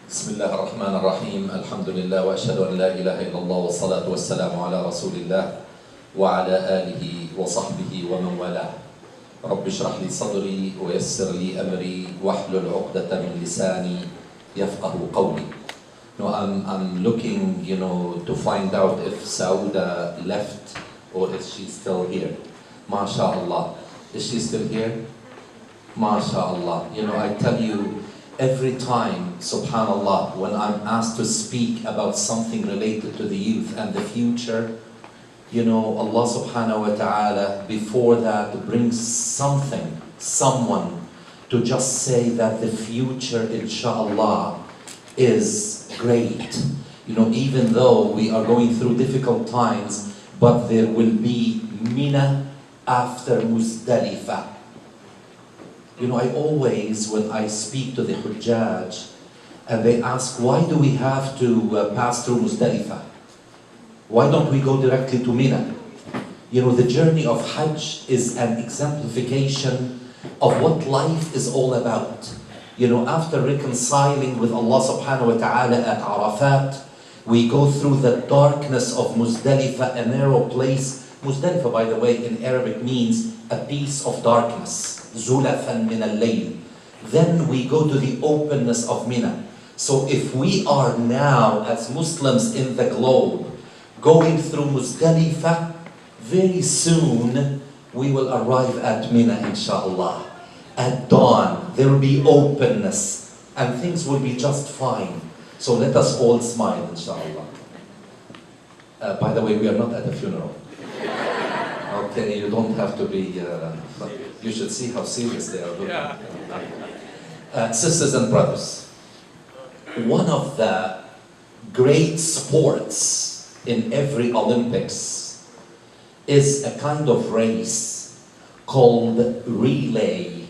بسم الله الرحمن الرحيم الحمد لله وأشهد أن لا إله إلا الله والصلاة والسلام على رسول الله وعلى آله وصحبه ومن والاه رب اشرح لي صدري ويسر لي أمري واحلل عقدة من لساني يفقه قولي. I'm looking, to find out if Sauda left or if she's still here. MashaAllah. Is she still here? MashaAllah. I tell you, every time, subhanallah, when I'm asked to speak about something related to the youth and the future, Allah subhanahu wa ta'ala, before that, brings someone to just say that the future, inshallah, is great. Even though we are going through difficult times, but there will be Mina after Muzdalifah. I always, when I speak to the Hujjaj, and they ask, why do we have to pass through Muzdalifah? Why don't we go directly to Mina? The journey of Hajj is an exemplification of what life is all about. After reconciling with Allah subhanahu wa ta'ala at Arafat, we go through the darkness of Muzdalifah, a narrow place. Muzdalifah, by the way, in Arabic means a piece of darkness. Zulafan min al-layl. Then we go to the openness of Mina. So if we are now, as Muslims in the globe, going through Muzdalifah, very soon we will arrive at Mina, inshallah. At dawn, there will be openness, and things will be just fine. So let us all smile, inshallah. By the way, we are not at a funeral. Okay, you don't have to be, but you should see how serious they are looking. Sisters and brothers, one of the great sports in every Olympics is a kind of race called relay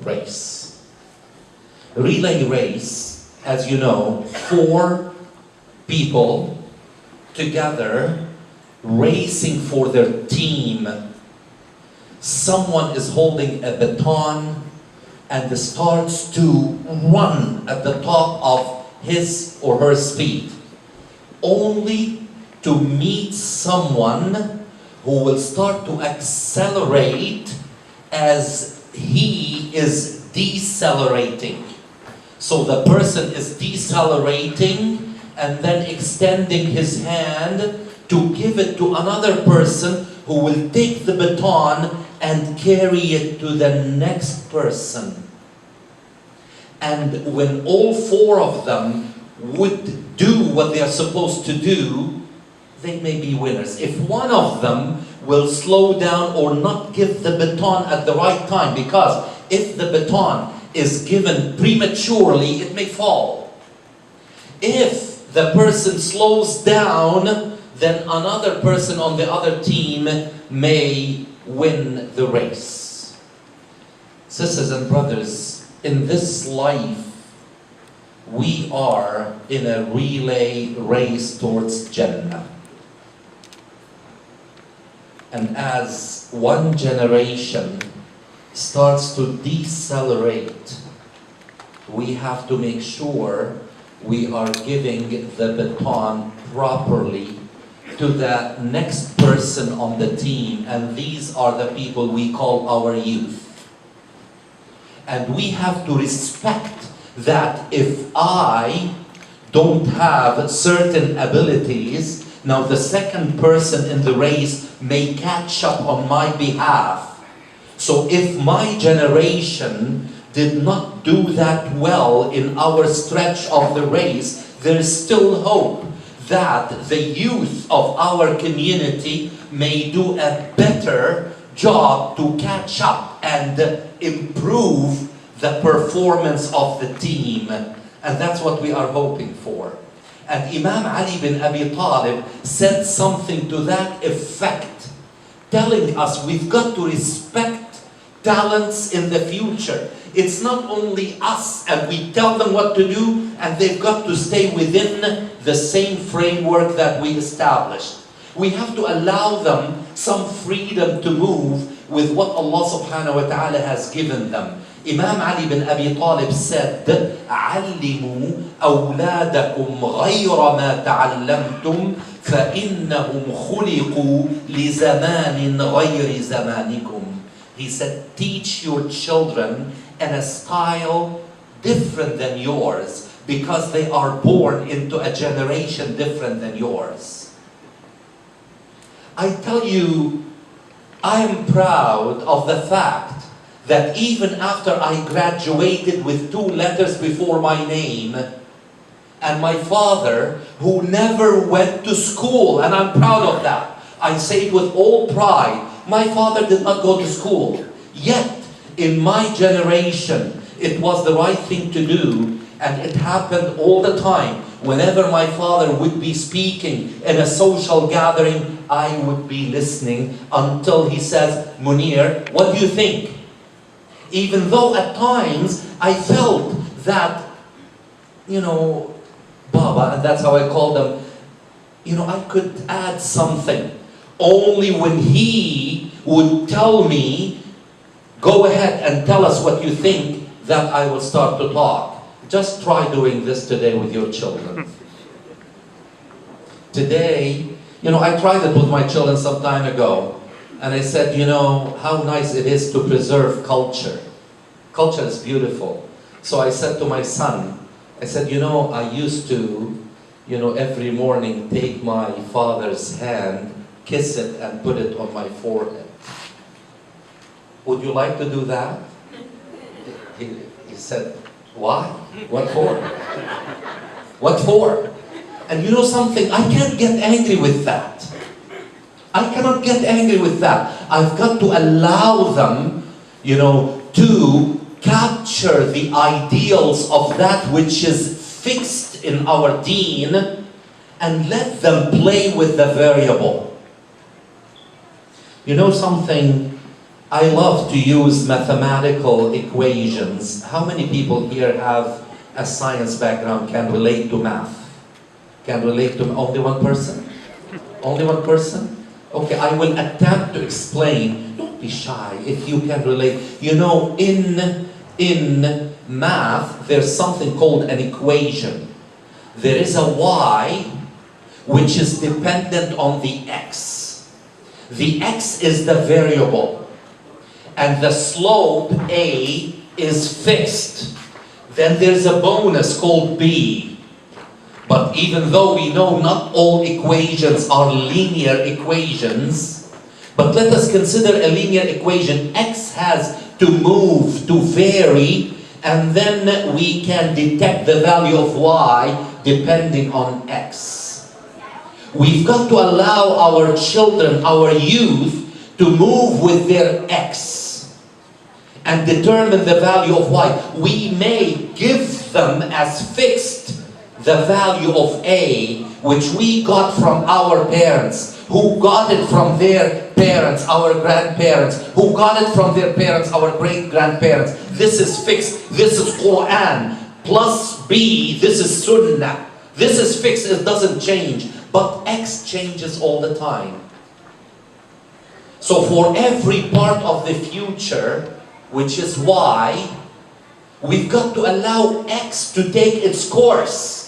race. Relay race, as you know, 4 people together racing for their team. Someone is holding a baton and starts to run at the top of his or her speed, only to meet someone who will start to accelerate as he is decelerating. So the person is decelerating and then extending his hand to give it to another person who will take the baton and carry it to the next person. And when all 4 of them would do what they are supposed to do, they may be winners. If one of them will slow down or not give the baton at the right time, because if the baton is given prematurely, it may fall. If the person slows down, then another person on the other team may win the race. Sisters and brothers, in this life, we are in a relay race towards Jannah. And as one generation starts to decelerate, we have to make sure we are giving the baton properly to the next person on the team, and these are the people we call our youth. And we have to respect that if I don't have certain abilities, now the second person in the race may catch up on my behalf. So if my generation did not do that well in our stretch of the race, there is still hope that the youth of our community may do a better job to catch up and improve the performance of the team. And that's what we are hoping for. And Imam Ali bin Abi Talib said something to that effect, telling us we've got to respect talents in the future. It's not only us and we tell them what to do, and they've got to stay within the same framework that we established. We have to allow them some freedom to move with what Allah subhanahu wa ta'ala has given them. Imam Ali bin Abi Talib said, علموا أولادكم غير ما تعلمتم فإنهم خلقوا لزمان غير زمانكم. He said, teach your children in a style different than yours, because they are born into a generation different than yours. I tell you, I am proud of the fact that even after I graduated with 2 letters before my name, and my father, who never went to school, and I'm proud of that, I say it with all pride, my father did not go to school. Yet, in my generation, it was the right thing to do, and it happened all the time. Whenever my father would be speaking in a social gathering, I would be listening until he says, Munir, what do you think? Even though at times I felt that, Baba, and that's how I called him, I could add something. Only when he would tell me, go ahead and tell us what you think, that I will start to talk. Just try doing this today with your children. Today, I tried it with my children some time ago. And I said, how nice it is to preserve culture. Culture is beautiful. So I said to my son, I said, I used to, every morning take my father's hand, kiss it, and put it on my forehead. Would you like to do that? He said, why? What for? What for? And you know something? I can't get angry with that. I cannot get angry with that. I've got to allow them, to capture the ideals of that which is fixed in our deen, and let them play with the variable. You know something? I love to use mathematical equations. How many people here have a science background, can relate to math? Can relate to only one person? Only one person? Okay, I will attempt to explain. Don't be shy if you can relate. In math, there's something called an equation. There is a y which is dependent on the x. The x is the variable. And the slope A is fixed. Then there's a bonus called B. But even though we know not all equations are linear equations, but let us consider a linear equation. X has to move, to vary, and then we can detect the value of Y depending on X. We've got to allow our children, our youth, to move with their X and determine the value of Y. We may give them as fixed the value of A, which we got from our parents, who got it from their parents, our grandparents, who got it from their parents, our great-grandparents. This is fixed. This is Quran. Plus B, this is Sunnah. This is fixed. It doesn't change. But X changes all the time. So for every part of the future, which is Y, we've got to allow X to take its course.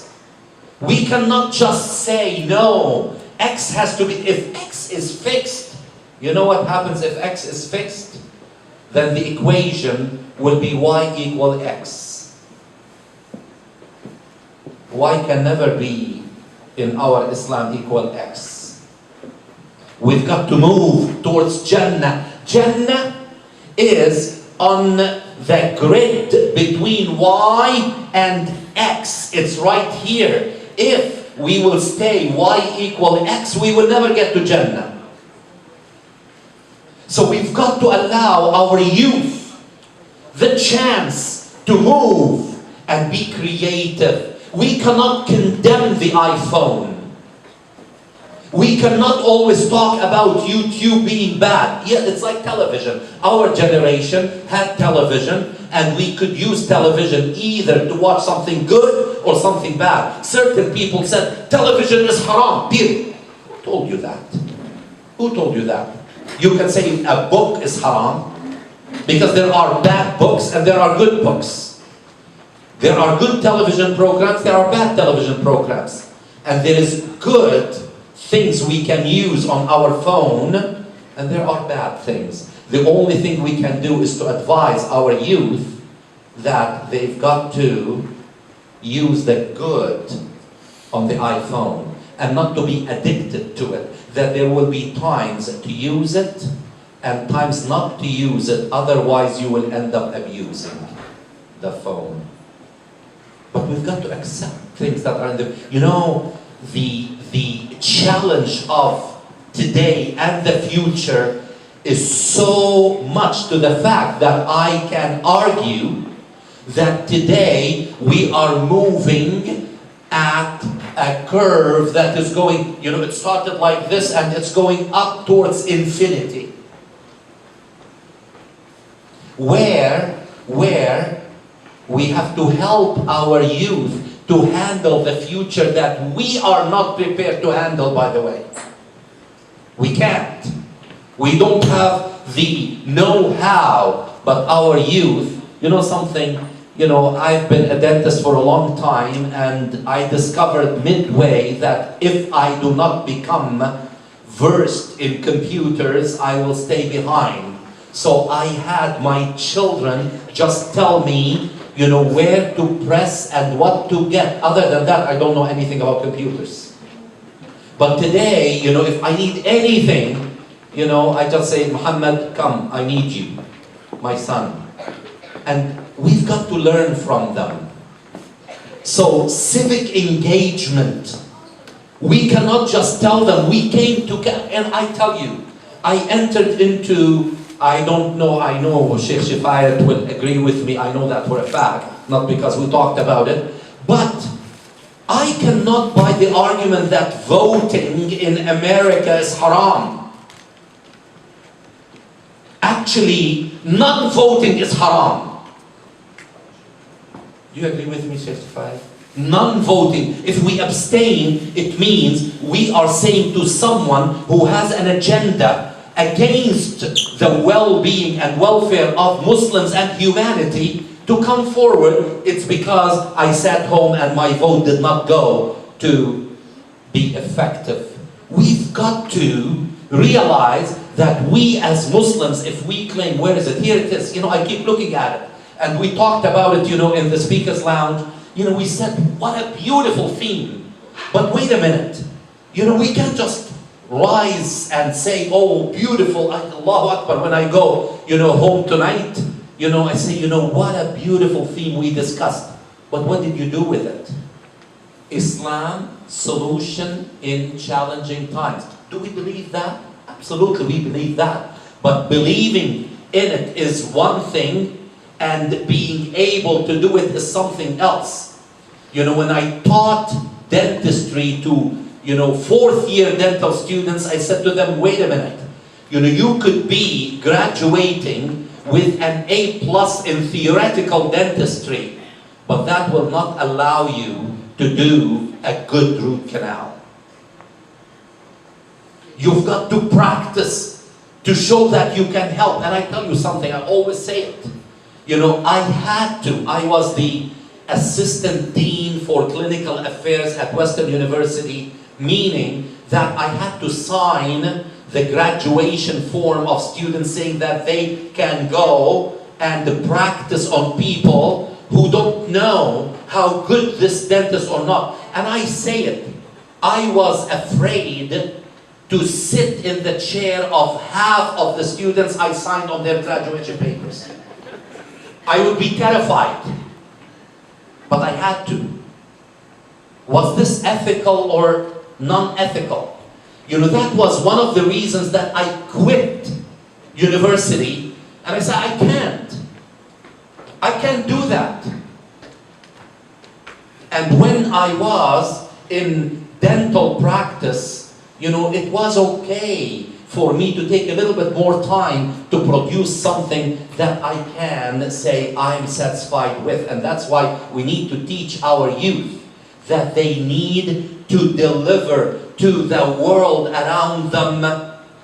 We cannot just say, no, X has to be, if X is fixed, you know what happens if X is fixed? Then the equation will be Y equal X. Y can never be, in our Islam, equal X. We've got to move towards Jannah. Jannah is on the grid between Y and X. It's right here. If we will stay Y equal X, we will never get to Jannah. So we've got to allow our youth the chance to move and be creative. We cannot condemn the iPhone. We cannot always talk about YouTube being bad. Yeah, it's like television. Our generation had television, and we could use television either to watch something good or something bad. Certain people said, television is haram, period. Who told you that? Who told you that? You can say a book is haram, Because there are bad books and there are good books. There are good television programs, there are bad television programs. And there is good things we can use on our phone, and there are bad things. The only thing we can do is to advise our youth that they've got to use the good on the iPhone and not to be addicted to it. That there will be times to use it and times not to use it, otherwise you will end up abusing the phone. But we've got to accept things that are in the... You know, the challenge of today and the future is so much to the fact that I can argue that today we are moving at a curve that is going, you know, it started like this and it's going up towards infinity. Where we have to help our youth to handle the future that we are not prepared to handle, by the way. We can't. We don't have the know-how, but our youth, you know something, you know, I've been a dentist for a long time and I discovered midway that if I do not become versed in computers, I will stay behind. So I had my children just tell me, you know, where to press and what to get. Other than that, I don't know anything about computers. But today, you know, if I need anything, you know, I just say, Muhammad, come, I need you, my son. And we've got to learn from them. So civic engagement. We cannot just tell them we came to, and I tell you, I entered into, I don't know, I know Sheikh Shifayat will agree with me, I know that for a fact, not because we talked about it, but I cannot buy the argument that voting in America is haram. Actually, non-voting is haram. Do you agree with me, Sheikh Shifayat? Non-voting, if we abstain, it means we are saying to someone who has an agenda against the well-being and welfare of Muslims and humanity to come forward. It's because I sat home and my vote did not go to be effective. We've got to realize that we as Muslims, if we claim, where is it? Here it is. You know, I keep looking at it. And we talked about it, you know, in the speaker's lounge. You know, we said, what a beautiful theme. But wait a minute. You know, we can't just rise and say, oh, beautiful, Allahu Akbar. When I go, you know, home tonight, you know, I say, you know, what a beautiful theme we discussed. But what did you do with it? Islam, solution in challenging times. Do we believe that? Absolutely, we believe that. But believing in it is one thing, and being able to do it is something else. You know, when I taught dentistry to, you know, fourth-year dental students, I said to them, wait a minute. You know, you could be graduating with an A+ in theoretical dentistry, but that will not allow you to do a good root canal. You've got to practice to show that you can help. And I tell you something, I always say it. You know, I was the assistant dean for clinical affairs at Western University, meaning that I had to sign the graduation form of students saying that they can go and practice on people who don't know how good this dentist or not. And I say it, I was afraid to sit in the chair of half of the students I signed on their graduation papers. I would be terrified, but I had to. Was this ethical or non-ethical? You know, that was one of the reasons that I quit university, and I said, I can't do that. And when I was in dental practice, you know, it was okay for me to take a little bit more time to produce something that I can say I'm satisfied with. And that's why we need to teach our youth that they need to deliver to the world around them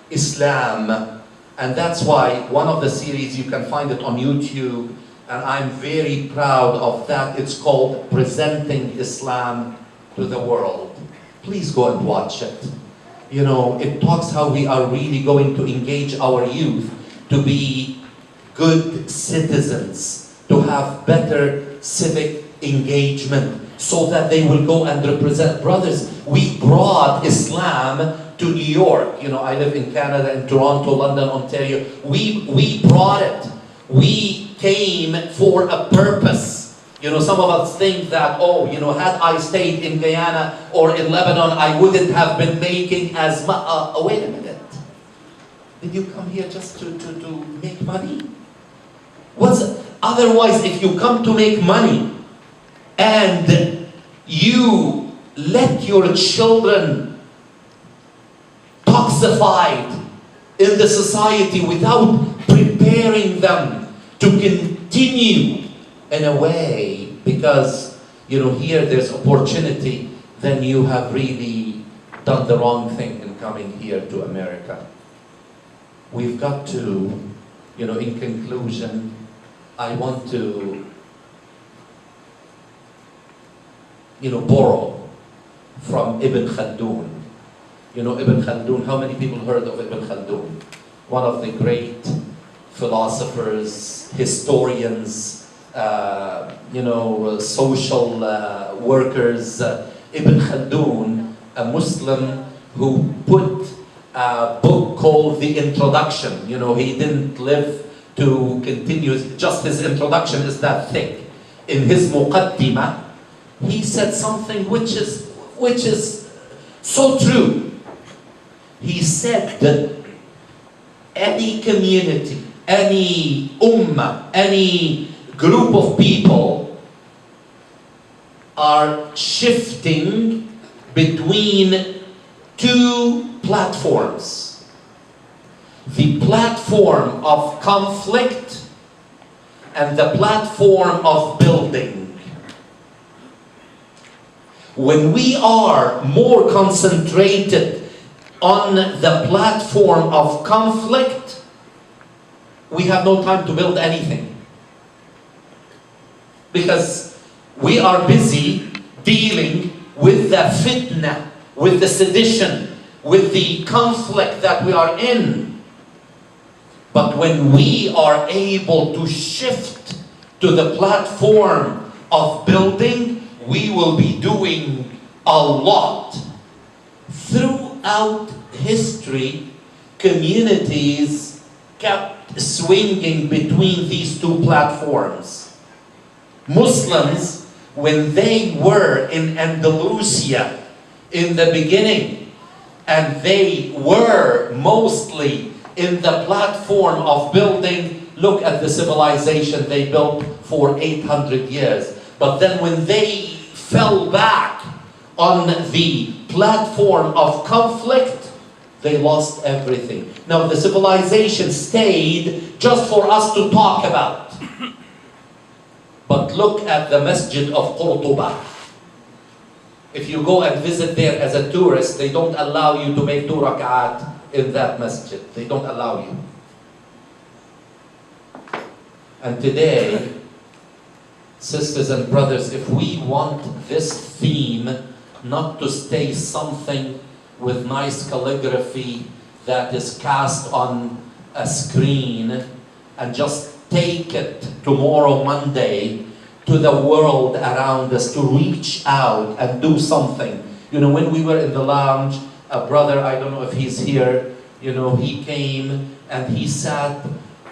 Islam. And that's why one of the series, you can find it on YouTube, and I'm very proud of that. It's called Presenting Islam to the World. Please go and watch it. You know, it talks how we are really going to engage our youth to be good citizens, to have better civic engagement, so that they will go and represent. Brothers, we brought Islam to New York. You know, I live in Canada, in Toronto, London, Ontario. We brought it. We came for a purpose. You know, some of us think that, oh, you know, had I stayed in Guyana or in Lebanon, I wouldn't have been making as much. Wait a minute. Did you come here just to make money? Otherwise, if you come to make money and you let your children toxified in the society without preparing them to continue in a way, because, you know, here there's opportunity, then you have really done the wrong thing in coming here to America. We've got to, you know, in conclusion, I want to, you know, borrow from Ibn Khaldun. You know Ibn Khaldun, how many people heard of Ibn Khaldun? One of the great philosophers, historians, you know, social workers. Ibn Khaldun, a Muslim who put a book called The Introduction. You know, he didn't live to continue, just his introduction is that thick. In his Muqaddimah, he said something which is so true. He said that any community, any ummah, any group of people are shifting between two platforms. The platform of conflict and the platform of building. When we are more concentrated on the platform of conflict, we have no time to build anything. Because we are busy dealing with the fitna, with the sedition, with the conflict that we are in. But when we are able to shift to the platform of building, we will be doing a lot. Throughout history, communities kept swinging between these two platforms. Muslims, when they were in Andalusia in the beginning, and they were mostly in the platform of building, look at the civilization they built for 800 years. But then when they fell back on the platform of conflict, they lost everything. Now the civilization stayed just for us to talk about. But look at the Masjid of Qurtuba. If you go and visit there as a tourist, they don't allow you to make 2 rak'at in that masjid. They don't allow you. And today, sisters and brothers, if we want this theme not to stay something with nice calligraphy that is cast on a screen and just take it tomorrow, Monday, to the world around us, to reach out and do something. You know, when we were in the lounge, a brother, I don't know if he's here, you know, he came and he sat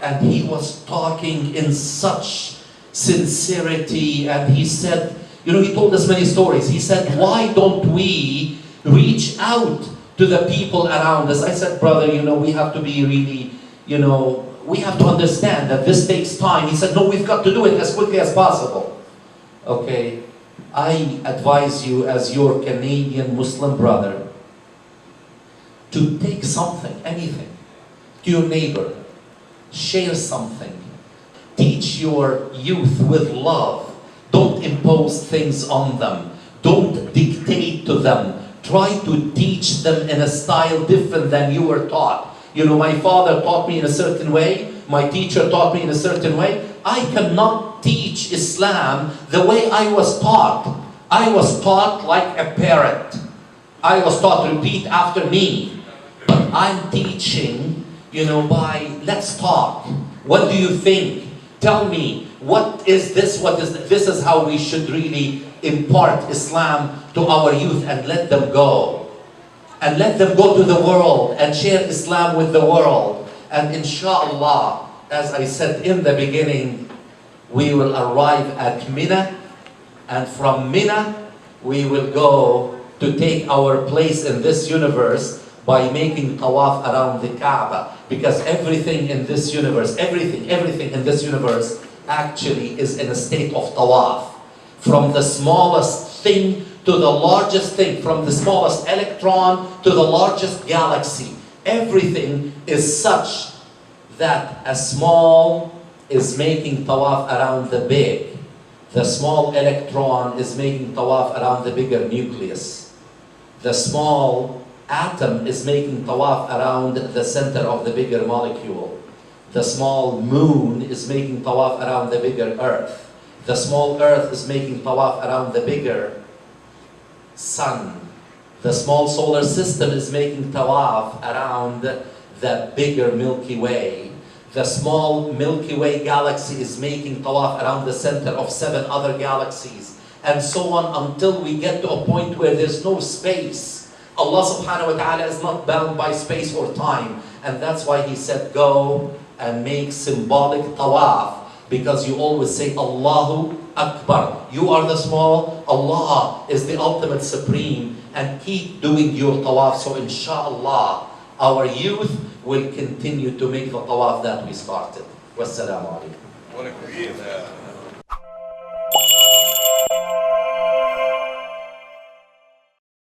and he was talking in such sincerity, and he said, you know, he told us many stories. He said, why don't we reach out to the people around us? I said, brother, you know, we have to be really, you know, we have to understand that this takes time. He said, no, we've got to do it as quickly as possible. Okay, I advise you as your Canadian Muslim brother to take something, anything, to your neighbor. Share something. Teach your youth with love. Don't impose things on them. Don't dictate to them. Try to teach them in a style different than you were taught. You know, my father taught me in a certain way. My teacher taught me in a certain way. I cannot teach Islam the way I was taught. I was taught like a parrot. I was taught, repeat after me. But I'm teaching, you know, by, let's talk. What do you think? Tell me, what is this? What is this? This is how we should really impart Islam to our youth and let them go. And let them go to the world and share Islam with the world. And inshallah, as I said in the beginning, we will arrive at Mina. And from Mina, we will go to take our place in this universe by making tawaf around the Kaaba. Because everything in this universe, everything in this universe actually is in a state of tawaf. From the smallest thing to the largest thing, from the smallest electron to the largest galaxy. Everything is such that a small is making tawaf around the big. The small electron is making tawaf around the bigger nucleus. The small atom is making tawaf around the center of the bigger molecule. The small moon is making tawaf around the bigger earth. The small earth is making tawaf around the bigger sun. The small solar system is making tawaf around the bigger Milky Way. The small Milky Way galaxy is making tawaf around the center of 7 other galaxies. And so on until we get to a point where there's no space. Allah subhanahu wa ta'ala is not bound by space or time. And that's why He said, go and make symbolic tawaf. Because you always say, Allahu Akbar. You are the small, Allah is the ultimate supreme. And keep doing your tawaf. So inshallah, our youth will continue to make the tawaf that we started. Wassalamu alaikum.